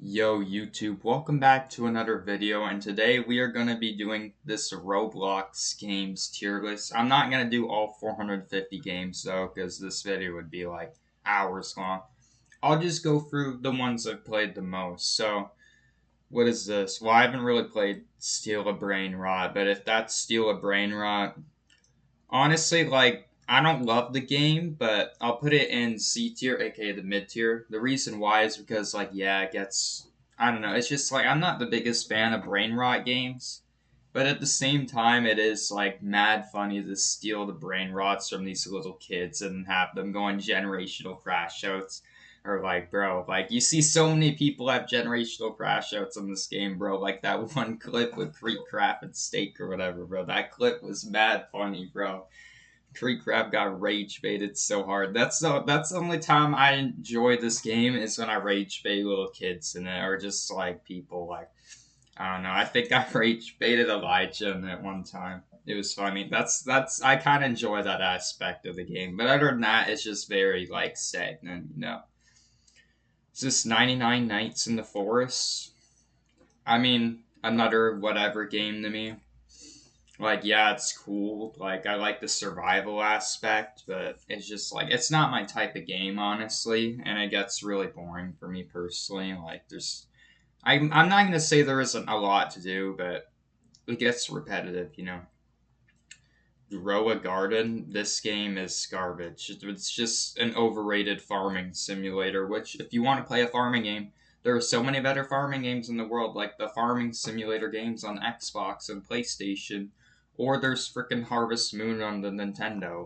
Yo YouTube, welcome back to another video, and today we are going to be doing this Roblox games tier list. I'm not going to do all 450 games though, because this video would be like hours long. I'll just go through the ones I've played the most. So, what is this? Well, I haven't really played Steal a Brain Rot, but if that's Steal a Brain Rot, honestly, I don't love the game, but I'll put it in C tier, aka the mid tier. The reason why is because, yeah, it gets. I don't know. It's just I'm not the biggest fan of brain rot games, but at the same time, it is mad funny to steal the brain rots from these little kids and have them go on generational crash outs. Or bro, you see so many people have generational crash outs in this game, bro. Like that one clip with Creek Crap and Steak or whatever, bro. That clip was mad funny, bro. Tree Crab got rage baited so hard. That's the only time I enjoy this game is when I rage bait little kids in it, or just people I don't know. I think I rage baited Elijah in it one time. It was funny. That's I kind of enjoy that aspect of the game, but other than that, it's just very stagnant. It's just 99 Nights in the Forest. I mean, another whatever game to me. Yeah, it's cool. I like the survival aspect, but it's just it's not my type of game, honestly, and it gets really boring for me personally. I'm not gonna say there isn't a lot to do, but it gets repetitive. Grow a garden. This game is garbage. It's just an overrated farming simulator. Which, if you want to play a farming game, there are so many better farming games in the world, like the farming simulator games on Xbox and PlayStation, or there's freaking Harvest Moon on the Nintendo.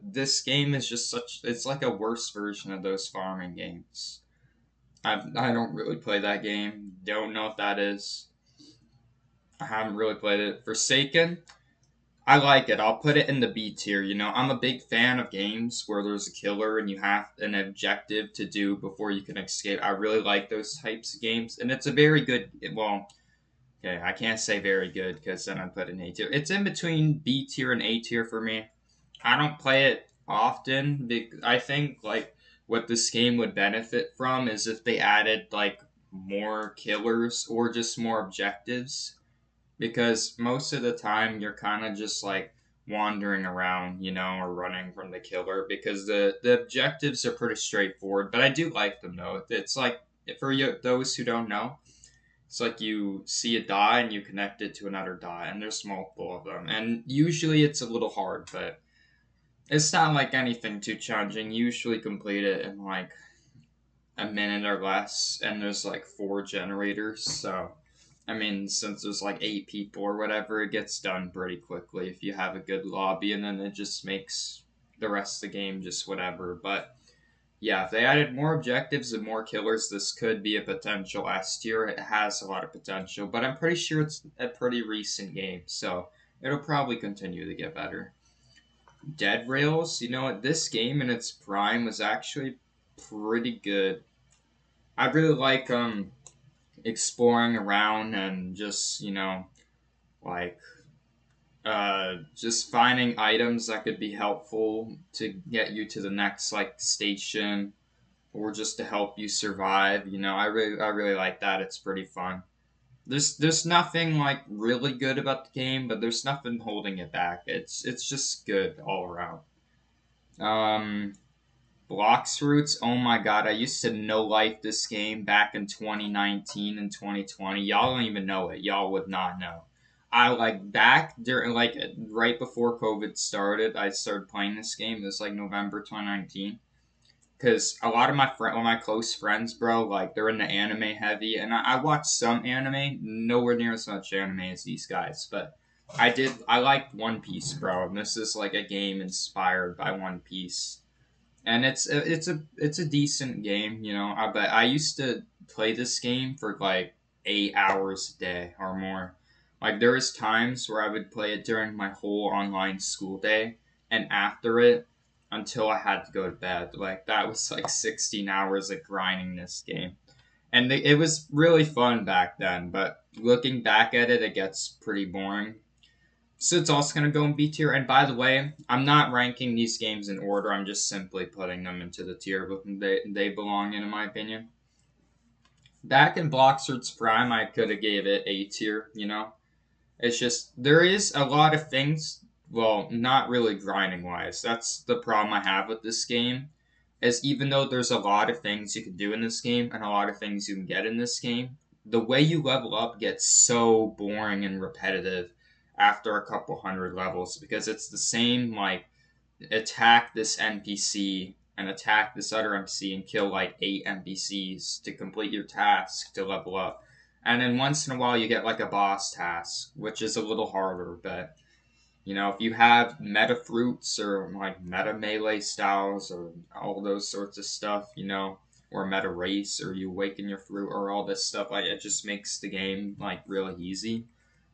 This game is just such. It's like a worse version of those farming games. I don't really play that game. Don't know if that is. I haven't really played it. Forsaken. I like it. I'll put it in the B tier. I'm a big fan of games where there's a killer and you have an objective to do before you can escape. I really like those types of games, and it's a very good. Well, okay, I can't say very good because then I put in A tier. It's in between B tier and A tier for me. I don't play it often. I think what this game would benefit from is if they added more killers or just more objectives, because most of the time you're kind of just wandering around, or running from the killer, because the objectives are pretty straightforward. But I do like them though. It's for you, those who don't know, it's you see a die and you connect it to another die, and there's multiple of them, and usually it's a little hard, but it's not anything too challenging. You usually complete it in a minute or less, and there's four generators, so I mean, since there's 8 people or whatever, it gets done pretty quickly if you have a good lobby, and then it just makes the rest of the game just whatever. But yeah, if they added more objectives and more killers, this could be a potential S tier. It has a lot of potential, but I'm pretty sure it's a pretty recent game, so it'll probably continue to get better. Dead Rails, this game in its prime was actually pretty good. I really like exploring around and just like just finding items that could be helpful to get you to the next station, or just to help you survive. I really like that. It's pretty fun. There's nothing really good about the game, but there's nothing holding it back. It's just good all around. um Blocks Roots, oh my god, I used to no life this game back in 2019 and 2020. Y'all don't even know it. Y'all would not know. I back during right before COVID started, I started playing this game. It was November 2019. Cause a lot of my close friends, bro, they're into anime heavy, and I watch some anime, nowhere near as much anime as these guys, but I liked One Piece, bro, and this is a game inspired by One Piece, and it's a decent game, but I used to play this game for 8 hours a day or more. There was times where I would play it during my whole online school day, and after it, until I had to go to bed. That was 16 hours of grinding this game, and it was really fun back then. But looking back at it, it gets pretty boring. So it's also going to go in B tier. And by the way, I'm not ranking these games in order. I'm just simply putting them into the tier they belong in my opinion. Back in Bloxart's prime, I could have gave it A tier. It's just there is a lot of things. Well, not really grinding wise. That's the problem I have with this game. Is even though there's a lot of things you can do in this game and a lot of things you can get in this game, the way you level up gets so boring and repetitive after a couple hundred levels because it's the same like attack this NPC and attack this other NPC and kill like 8 NPCs to complete your task to level up. And then once in a while you get like a boss task, which is a little harder, but if you have meta fruits or like meta melee styles or all those sorts of stuff, or meta race or you awaken your fruit or all this stuff, like it just makes the game like really easy.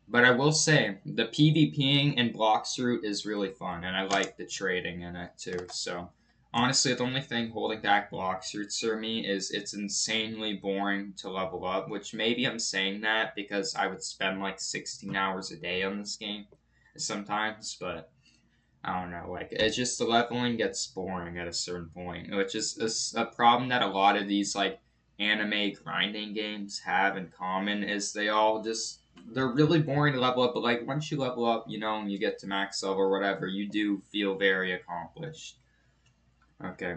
But I will say the PvPing in Bloxroot is really fun, and I like the trading in it too. So honestly, the only thing holding back Bloxroot for me is it's insanely boring to level up. Which maybe I'm saying that because I would spend like 16 hours a day on this game sometimes, but I don't know. Like it's just the leveling gets boring at a certain point, which is a problem that a lot of these like anime grinding games have in common. Is they're really boring to level up, but like once you level up, and you get to max level or whatever, you do feel very accomplished. Okay.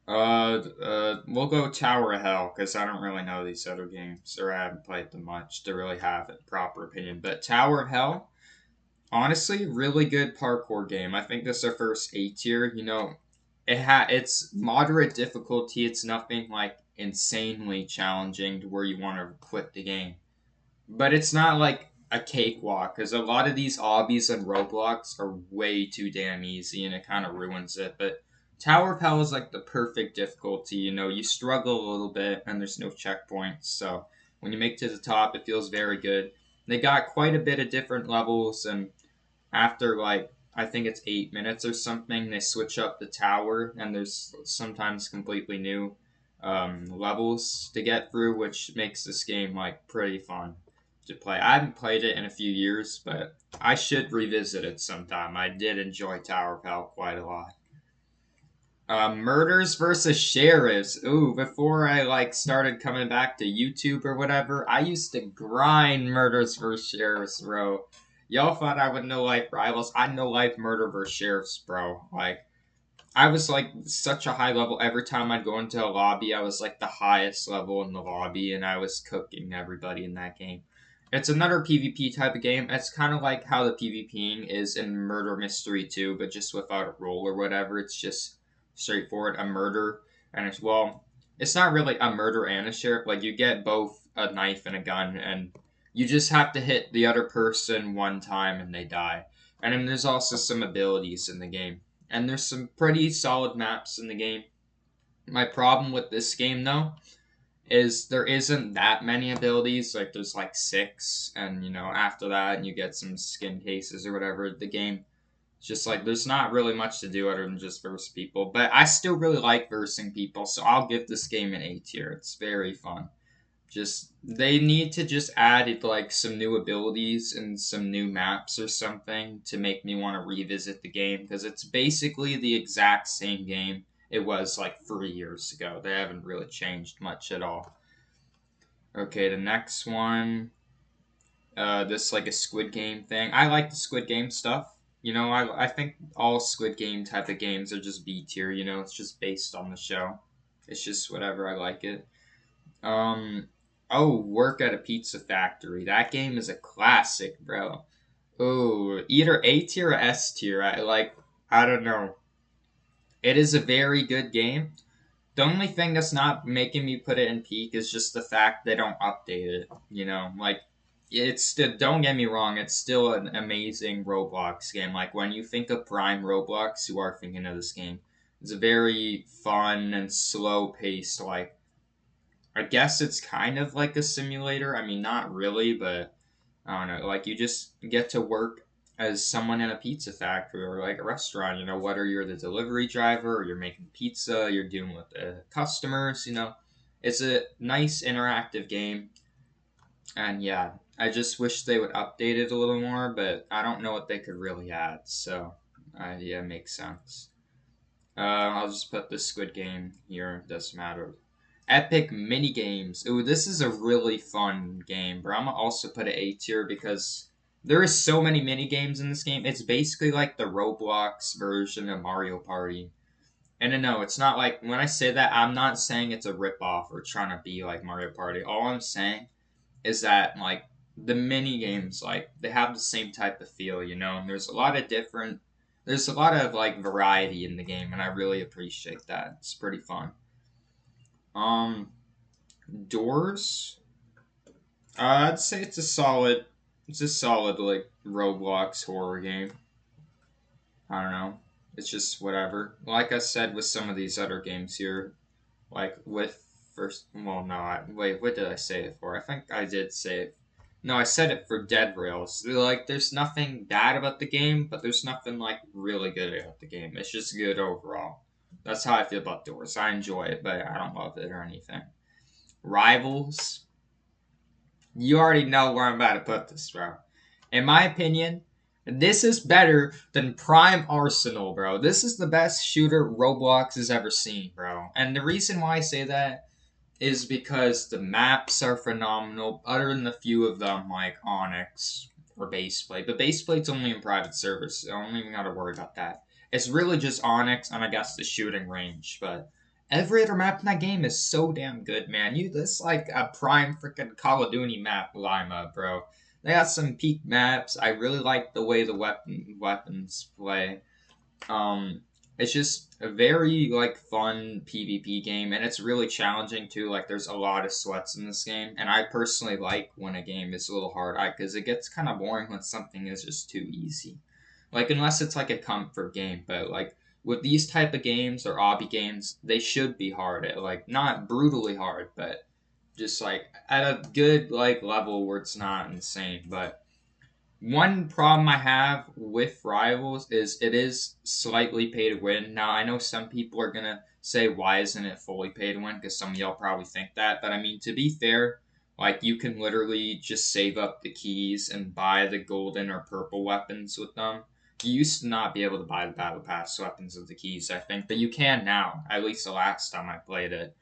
We'll go Tower of Hell because I don't really know these other games or I haven't played them much to really have a proper opinion. But Tower of Hell, honestly, really good parkour game. I think this is their first A tier. It's moderate difficulty. It's nothing like insanely challenging to where you want to quit the game. But it's not like a cakewalk because a lot of these obbies and Roblox are way too damn easy and it kind of ruins it. But Tower of Hell is like the perfect difficulty. You struggle a little bit and there's no checkpoints. So when you make it to the top, it feels very good. They got quite a bit of different levels, and after like I think it's 8 minutes or something, they switch up the tower, and there's sometimes completely new levels to get through, which makes this game like pretty fun to play. I haven't played it in a few years, but I should revisit it sometime. I did enjoy Tower of Hell quite a lot. Murders versus sheriffs. Ooh, before I like started coming back to YouTube or whatever, I used to grind murders versus sheriffs, bro. Y'all thought I would know life rivals. I know life murder versus sheriffs, bro. Like I was like such a high level every time I'd go into a lobby. I was like the highest level in the lobby, and I was cooking everybody in that game. It's another PvP type of game. It's kind of like how the PvPing is in Murder Mystery 2, but just without a role or whatever. It's just straightforward a murder, and it's not really a murder and a sheriff. Like you get both a knife and a gun, and you just have to hit the other person one time and they die. And then there's also some abilities in the game, and there's some pretty solid maps in the game. My problem with this game though is there isn't that many abilities. Like there's like six, and after that you get some skin cases or whatever. The game it's just like there's not really much to do other than just verse people. But I still really like versing people, so I'll give this game an A tier. It's very fun. Just they need to just add like some new abilities and some new maps or something to make me want to revisit the game because it's basically the exact same game it was like 3 years ago. They haven't really changed much at all. Okay, the next one, this like a Squid Game thing. I like the Squid Game stuff. I think all Squid Game type of games are just B tier. It's just based on the show. It's just whatever I like it. Um, oh, Work at a Pizza Factory. That game is a classic, bro. Oh, either A tier or S tier. I don't know. It is a very good game. The only thing that's not making me put it in peak is just the fact they don't update it. Like it's still. Don't get me wrong, it's still an amazing Roblox game. Like when you think of Prime Roblox, you are thinking of this game. It's a very fun and slow paced. Like I guess it's kind of like a simulator. I mean, not really, but I don't know. Like you just get to work as someone in a pizza factory or like a restaurant. Whether you're the delivery driver or you're making pizza, you're dealing with the customers. It's a nice interactive game, and yeah, I just wish they would update it a little more. But I don't know what they could really add. So, yeah, makes sense. I'll just put the Squid Game here. Doesn't matter. Epic mini games. Ooh, this is a really fun game, but I'm gonna also put it A tier because there is so many mini games in this game. It's basically like the Roblox version of Mario Party. And no, it's not like when I say that, I'm not saying it's a ripoff or trying to be like Mario Party. All I'm saying is that like the mini games, like they have the same type of feel, you know. And there's a lot of like variety in the game, and I really appreciate that. It's pretty fun. Um, Doors. I'd say it's a solid like Roblox horror game. I don't know. It's just whatever. Like I said with some of these other games here, like with first. Well, no. Wait, what did I say it for? I think I did say it. No, I said it for Dead Rails. Like, there's nothing bad about the game, but there's nothing like really good about the game. It's just good overall. That's how I feel about Doors. I enjoy it, but I don't love it or anything. Rivals. You already know where I'm about to put this, bro. In my opinion, this is better than Prime Arsenal, bro. This is the best shooter Roblox has ever seen, bro. And the reason why I say that is because the maps are phenomenal, other than a few of them like Onyx or Baseplate. But Baseplate's only in private servers, so I don't even gotta worry about that. It's really just Onyx and I guess the shooting range, but every other map in that game is so damn good, man. This like a prime freaking Call of Duty map, Lima, bro. They got some peak maps. I really like the way the weapons play. Um, it's just a very like fun PvP game, and it's really challenging too. Like there's a lot of sweats in this game, and I personally like when a game is a little hard, because it gets kind of boring when something is just too easy. Like unless it's like a comfort game, but like with these type of games or obby games, they should be hard. Like not brutally hard, but just like at a good like level where it's not insane, but one problem I have with Rivals is it is slightly pay to win. Now, I know some people are going to say, why isn't it fully pay to win? Because some of y'all probably think that. But I mean, to be fair, like you can literally just save up the keys and buy the golden or purple weapons with them. You used to not be able to buy the Battle Pass weapons with the keys, I think, but you can now, at least the last time I played it.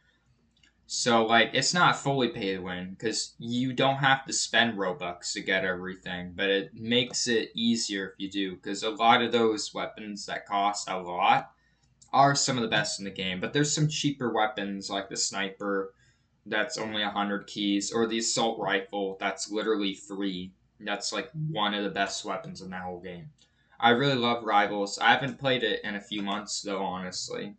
So like it's not fully pay to win because you don't have to spend Robux to get everything, but it makes it easier if you do because a lot of those weapons that cost a lot are some of the best in the game. But there's some cheaper weapons like the sniper that's only 100 keys or the assault rifle that's literally free. That's like one of the best weapons in that whole game. I really love Rivals. I haven't played it in a few months though, honestly.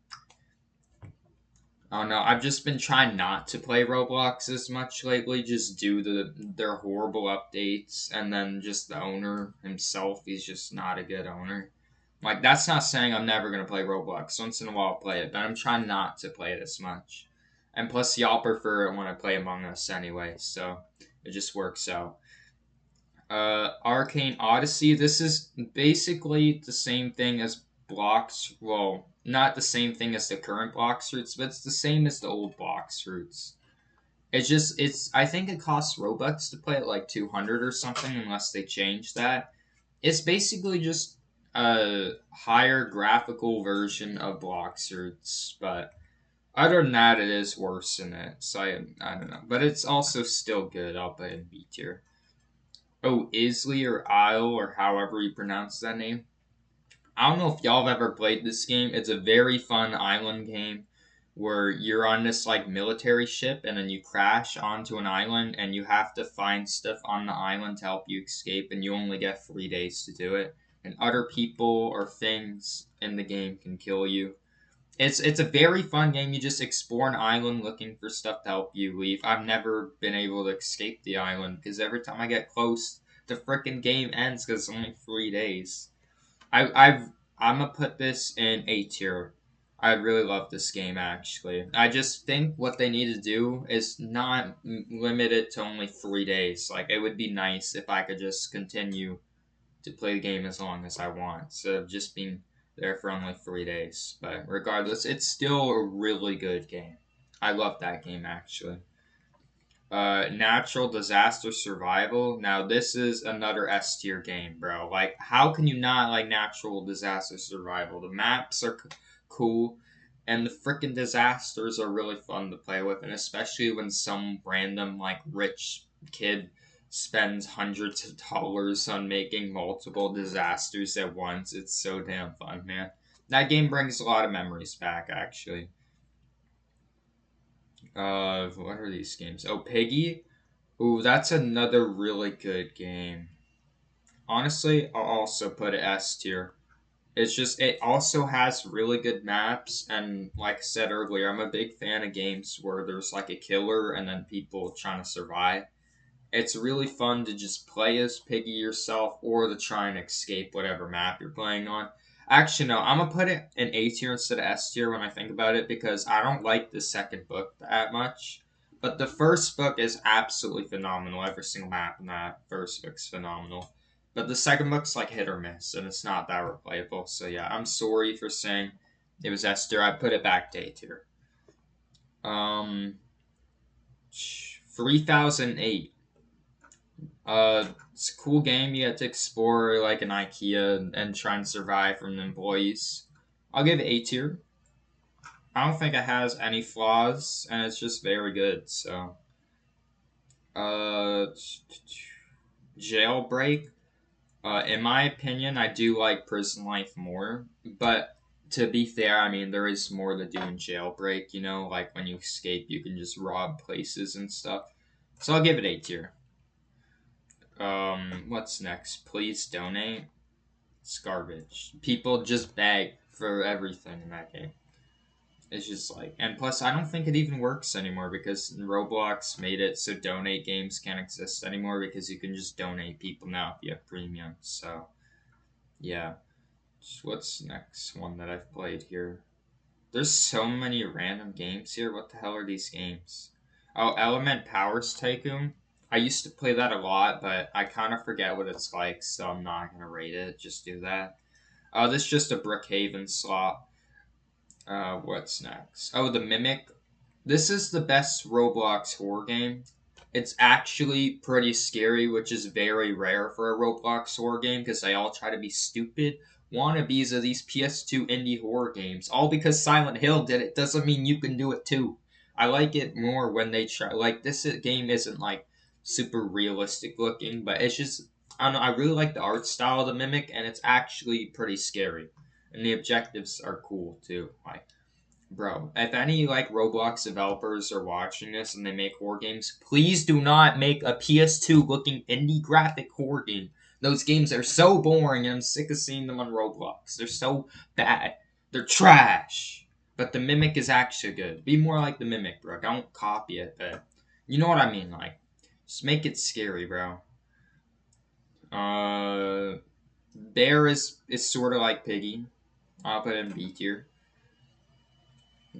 Oh no, I've just been trying not to play Roblox as much lately, just due to their horrible updates, and then just the owner himself, he's just not a good owner. Like, that's not saying I'm never gonna play Roblox. Once in a while I'll play it, but I'm trying not to play it as much. And plus, y'all prefer it when I play Among Us anyway, so it just works out. Arcane Odyssey. This is basically the same thing as Blocks. Well, not the same thing as the current Blocks routes, but it's the same as the old Blocks routes. It's. I think it costs Robux to play at like 200 or something, unless they change that. It's basically just a higher graphical version of Blocks routes, but other than that, it is worse than it. So I don't know, but it's also still good. I'll play in B tier. Oh, Isley or Isle or however you pronounce that name. I don't know if y'all have ever played this game. It's a very fun island game where you're on this like military ship and then you crash onto an island and you have to find stuff on the island to help you escape and you only get 3 days to do it. And other people or things in the game can kill you. It's a very fun game. You just explore an island looking for stuff to help you leave. I've never been able to escape the island because every time I get close, the freaking game ends because it's only 3 days. I'm gonna put this in A tier. I really love this game actually. I just think what they need to do is not limit it to only 3 days. Like it would be nice if I could just continue to play the game as long as I want instead of just being there for only 3 days. But regardless, it's still a really good game. I love that game actually. Natural disaster survival. Now this is another S tier game, bro. Like, how can you not like natural disaster survival? The maps are cool, And the freaking disasters are really fun to play with, and especially when some random like rich kid spends hundreds of dollars on making multiple disasters at once. It's so damn fun, man. That game brings a lot of memories back, actually. What are these games? Oh, Piggy. Ooh, that's another really good game. Honestly, I'll also put it S tier. It's just it also has really good maps, and like I said earlier, I'm a big fan of games where there's like a killer and then people trying to survive. It's really fun to just play as Piggy yourself or to try and escape whatever map you're playing on. Actually, no, I'm gonna put it in A tier instead of S tier when I think about it because I don't like the second book that much. But the first book is absolutely phenomenal. Every single map in that first book's phenomenal. But the second book's like hit or miss, and it's not that replayable. So yeah, I'm sorry for saying it was S tier. I put it back to A tier. Um, 3008. It's a cool game. You get to explore like an IKEA and try and survive from the employees. I'll give it A tier. I don't think it has any flaws, and it's just very good. So, uh, Jailbreak. In my opinion, I do like Prison Life more, but to be fair, I mean there is more to do in Jailbreak. You know, like when you escape, you can just rob places and stuff. So I'll give it A tier. What's next? Please donate. It's garbage. People just beg for everything in that game. It's just like, and plus, I don't think it even works anymore because Roblox made it so donate games can't exist anymore because you can just donate people now if you have premium. So, yeah. What's next one that I've played here? There's so many random games here. What the hell are these games? Oh, Element Powers Tycoon. I used to play that a lot, but I kind of forget what it's like, so I'm not gonna rate it. Just do that. This is just a Brookhaven slot. What's next? Oh, the Mimic. This is the best Roblox horror game. It's actually pretty scary, which is very rare for a Roblox horror game because they all try to be stupid wannabes of these PS2 indie horror games. All because Silent Hill did it doesn't mean you can do it too. I like it more when they try. Like, this game isn't like super realistic looking, but it's just. I don't know. I really like the art style of the Mimic, and it's actually pretty scary. And the objectives are cool too. Like, bro, if any like Roblox developers are watching this and they make horror games, please do not make a PS2 looking indie graphic horror game. Those games are so boring and I'm sick of seeing them on Roblox. They're so bad. They're trash. But the Mimic is actually good. Be more like the Mimic, bro. Don't copy it, but you know what I mean, like just make it scary, bro. Uh Bear is sort of like Piggy. I'll put it in B tier.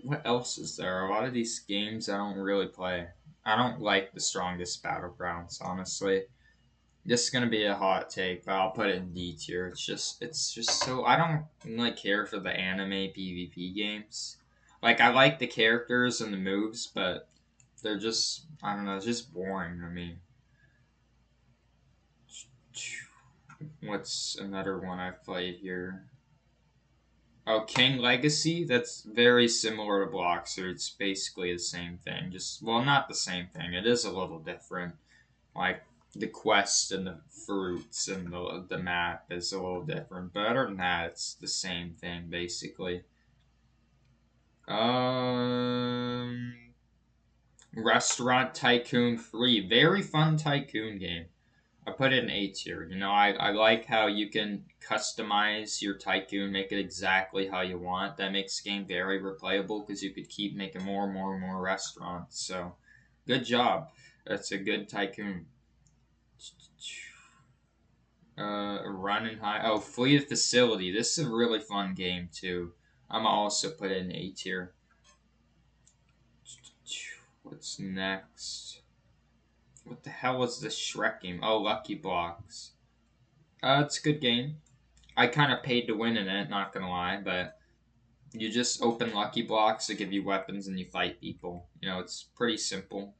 What else is there? A lot of these games I don't really play. I don't like the strongest battlegrounds, honestly. This is gonna be a hot take, but I'll put it in D tier. It's just so I don't really care for the anime PvP games. Like I like the characters and the moves, but they're just I don't know, it's just boring to me. What's another one I've played here? Oh, King Legacy. That's very similar to Bloxer. It's basically the same thing. Just well, not the same thing. It is a little different. Like the quest and the fruits and the map is a little different. But other than that, it's the same thing basically. Um, Restaurant Tycoon 3. Very fun tycoon game. I put it in A tier. You know, I like how you can customize your tycoon, make it exactly how you want. That makes the game very replayable because you could keep making more and more and more restaurants. So, good job. That's a good tycoon. Run and hide. Oh, Fleet Facility. This is a really fun game too. I'm gonna also put it in A tier. What's next? What the hell is this Shrek game? Oh, Lucky Blocks. It's a good game. I kind of paid to win in it, not gonna lie, but you just open lucky blocks to give you weapons and you fight people. You know, it's pretty simple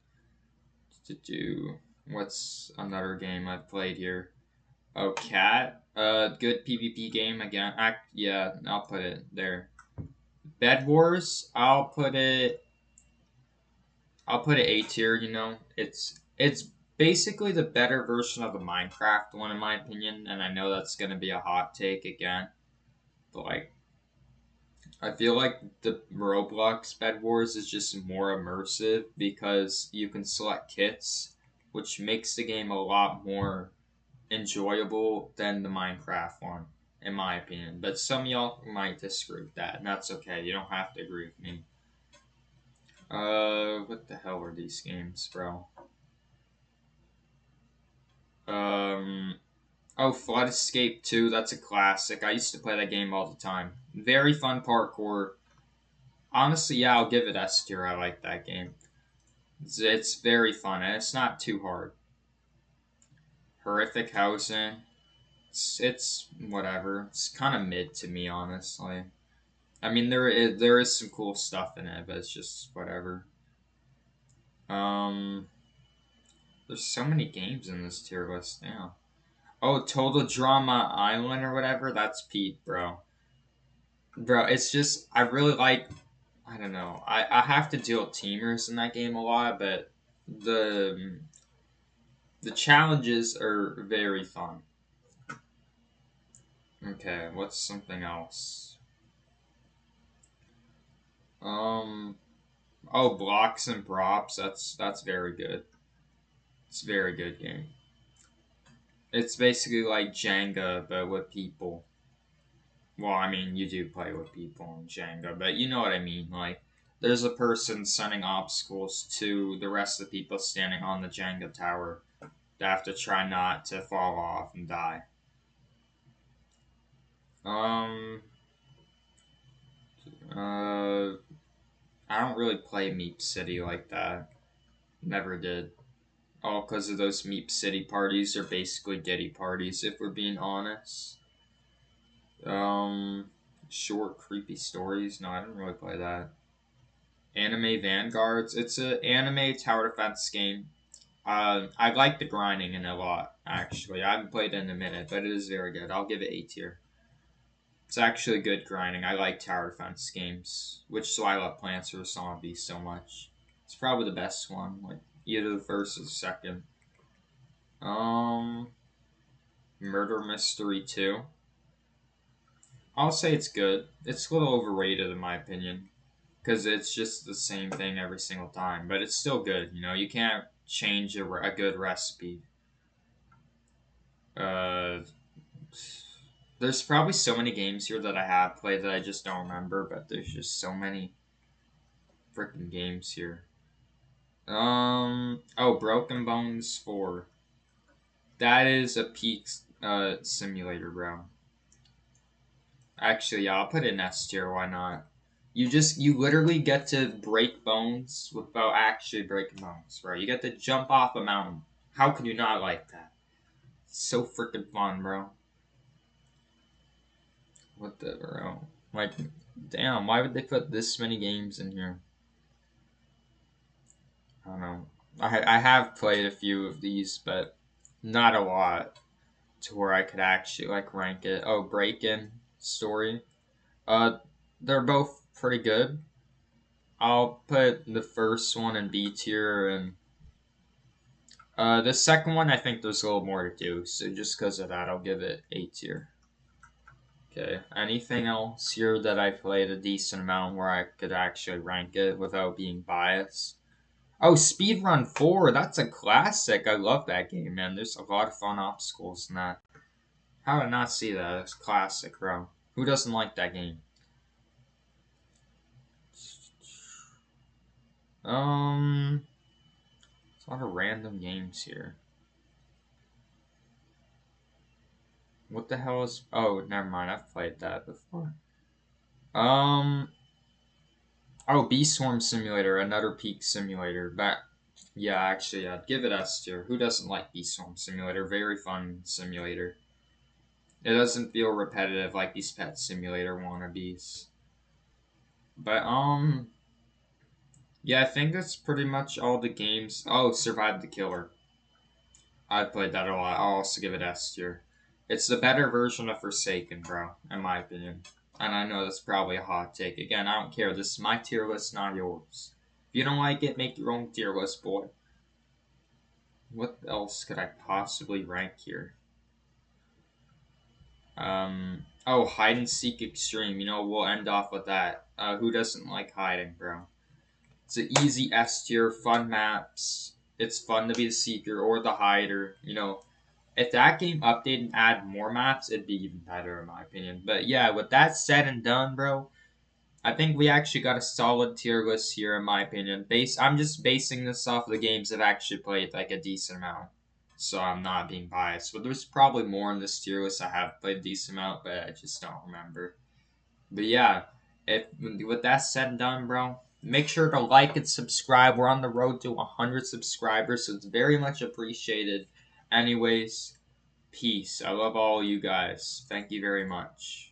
to do. What's another game I've played here? Oh, Cat. Good PvP game again. Yeah, I'll put it there. Bed Wars, I'll put it A tier. You know, it's basically the better version of the Minecraft one in my opinion, and I know that's gonna be a hot take again, but like I feel like the Roblox Bed Wars is just more immersive because you can select kits, which makes the game a lot more enjoyable than the Minecraft one, in my opinion. But some of y'all might disagree with that, and that's okay. You don't have to agree with me. What the hell are these games, bro? Um, oh, Flood Escape 2, that's a classic. I used to play that game all the time. Very fun parkour. Honestly, yeah, I'll give it S tier. I like that game. It's very fun, and it's not too hard. Horrific Housing. It's whatever. It's kind of mid to me, honestly. I mean, there is some cool stuff in it, but it's just whatever. Um, there's so many games in this tier list now. Oh, Total Drama Island or whatever. That's Pete, bro. Bro, it's just I really like. I don't know. I have to deal with teamers in that game a lot, but the the challenges are very fun. Okay, what's something else? Um. Oh, Blocks and Props. That's very good. It's a very good game. It's basically like Jenga, but with people. Well, I mean, you do play with people in Jenga, but you know what I mean. Like, there's a person sending obstacles to the rest of the people standing on the Jenga tower. They have to try not to fall off and die. Um, uh, I don't really play Meep City like that. Never did. All because of those Meep City parties are basically Diddy parties, if we're being honest. Um, Short, creepy stories. No, I didn't really play that. Anime Vanguards. It's a anime tower defense game. I like the grinding in it a lot. Actually, I haven't played it in a minute, but it is very good. I'll give it A tier. It's actually good grinding. I like tower defense games, which is why I love Plants vs Zombies so much. It's probably the best one. Like either the first or the second. Um, Murder Mystery 2. I'll say it's good. It's a little overrated in my opinion because it's just the same thing every single time, but it's still good. You know, you can't change a good recipe. Uh, there's probably so many games here that I have played that I just don't remember, but there's just so many freaking games here. Oh, Broken Bones 4. That is a peak simulator, bro. Actually, yeah, I'll put it in S tier. Why not? You literally get to break bones without actually breaking bones, bro. You get to jump off a mountain. How could you not like that? It's so freaking fun, bro. What the bro? Like, damn, why would they put this many games in here? I don't know. I have played a few of these, but not a lot to where I could actually like rank it. Oh, Break In Story. Uh, they're both pretty good. I'll put the first one in B tier, and the second one I think there's a little more to do. So just because of that, I'll give it A tier. Okay. Anything else here that I played a decent amount where I could actually rank it without being biased? Oh, Speedrun 4, that's a classic. I love that game, man. There's a lot of fun obstacles in that. How did I not see that? It's classic, bro. Who doesn't like that game? Um, there's a lot of random games here. What the hell is? Oh, never mind. I've played that before. Um. Oh, Bee Swarm Simulator, another peak simulator. But yeah, actually, I'd give it S tier. Who doesn't like Bee Swarm Simulator? Very fun simulator. It doesn't feel repetitive like these Pet Simulator wannabes. But yeah, I think that's pretty much all the games. Oh, Survive the Killer. I played that a lot. I'll also give it S tier. It's the better version of Forsaken, bro, in my opinion. And I know that's probably a hot take. Again, I don't care. This is my tier list, not yours. If you don't like it, make your own tier list, boy. What else could I possibly rank here? Oh, hide and seek extreme. You know, we'll end off with that. Who doesn't like hiding, bro? It's an easy S tier, fun maps. It's fun to be the seeker or the hider. You know, if that game updated and add more maps, it'd be even better in my opinion. But yeah, with that said and done, bro, I think we actually got a solid tier list here in my opinion. I'm just basing this off of the games I've actually played like a decent amount. So I'm not being biased. But there's probably more in this tier list I have played a decent amount, but I just don't remember. But yeah, if with that said and done, bro, make sure to like and subscribe. We're on the road to 100 subscribers, so it's very much appreciated. Anyways, peace. I love all you guys. Thank you very much.